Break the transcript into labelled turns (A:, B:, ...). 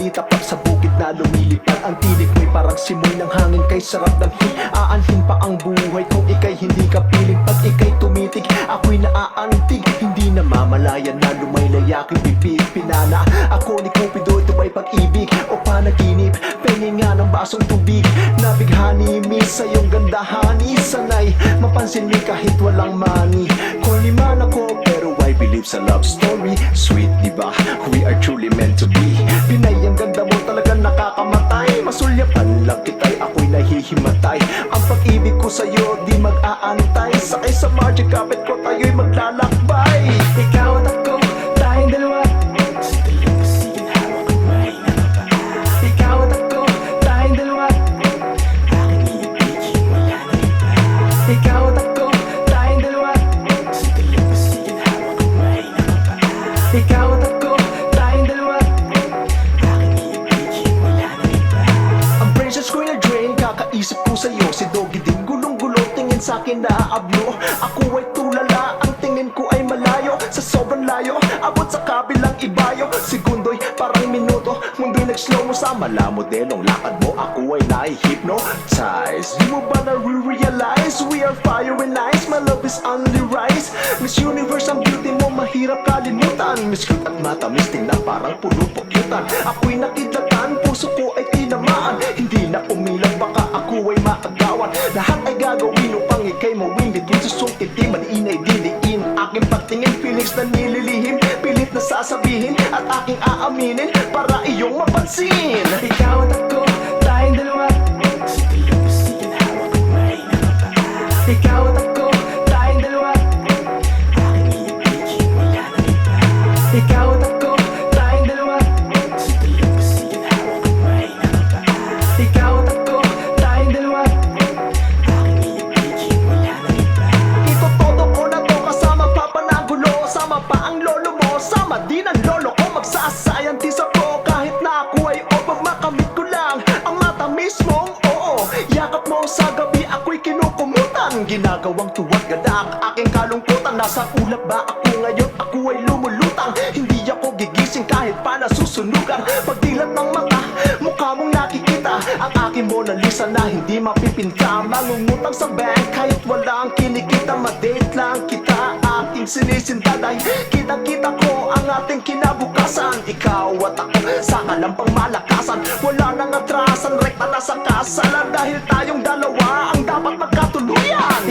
A: balita pag sa bukid na lumilipad. Ang tinig mo'y parang simoy ng hangin, kay sarap ng aanhin pa ang buhay kung ika'y hindi kapiling. Pag ika'y tumitig, ako'y naaantig. Hindi na mamalayan na lumaylay aking bibig. Pinana ako ni Cupido, ito ba'y pag-ibig o panaginip? Pengi nga ng basong tubig, nabighani miss sa iyong gandahani. Sanay mapansin mo kahit walang money. Corny man ako pero I believe sa love story. Sweet diba? We are truly meant to be. Pinay, ang ganda mo talaga nakakamatay. Masulyapan lang kita'y ako'y nahihimatay. Ang pag-ibig ko sa'yo di mag-aantay. Sakay sa magic carpet ko tayo'y maglalakbay. Ikaw at ako, tayong dalawa. Sa dalampasigan hawak ang may nakapaa. Ikaw at ako, tayong dalawa. Aking iibigin, wala na iba. Ikaw at ako, tayong dalawa. Sa dalampasigan hawak ang may nakapaa. Ikaw at ako, tayong dalawa. Aking iibigin, wala na iba. Ang precious ko'y na-drain, kakaisip ko sa'yo. Si Doggy din gulong-gulo, tingin sa'kin naaablo. Ako ay tulala, ang tingin ko ay malayo. Sa sobrang layo, abot sa kabilang ibayo. Segundo'y parang minuto, mundo'y nag-slow mo. Sa malamodelong lakad mo, ako ay nahi-hypnotize. Di mo ba na-realize, we are fire and ice. My love is on the rise. Miss Universe, ang beauty mo mahirap kalimutan. Miss cute at matamis, tingnan parang puno pukyutan. Ako'y nakidlatan, puso ko ay tinamaan. Hindi na umilag, baka ako ay maagawan. Lahat ay gagawin upang ika'y mawinit. Yung susungkiti, maniinay diliin. Aking pagtingin, feelings na nililihim. Pilit na sasabihin at aking aaminin para iyong mapansin. Ikaw at ako, tayong dalawa. Sa dalampasigan hawak ang may nakapaa. Ikaw at ako, tayong dalawa. Aking iibigin, wala na iba. Ikaw at ako, tayong dalawa. Sa dalampasigan hawak ang may nakapaa. Ikaw at ako, tayong dalawa. Aking iibigin, wala na iba. Itotodo ko na to kasama papa na gulo. Sama pa ang lolo mo, sama din ang lolo ko. Magsascientist ako kahit na ako ay opo. Makamit ko lang ang matamis mong oo. Yakap mo sa gabi, ako'y kinukumutan. Ginagawang tuwag ganda ang aking kalungkutan. Nasa ulap ba ako ngayon? Ako ay lumulutang. Hindi ako gigising kahit pa nasusunugan. Pagdilat ng mata, mukha mong nakikita ang aking Mona Lisa na hindi mapipinta. Mangungutang sa bank kahit walang kinikita. Ma-date lang kita, aking sinisinta. Dahil kitang-kita ko ang ating kinabukasan. Ikaw at ako sa kalampang malakasan. Wala nang atrasan, rekta na sa kasalan. Dahil tayong dalawa ang dapat magkatuluyan.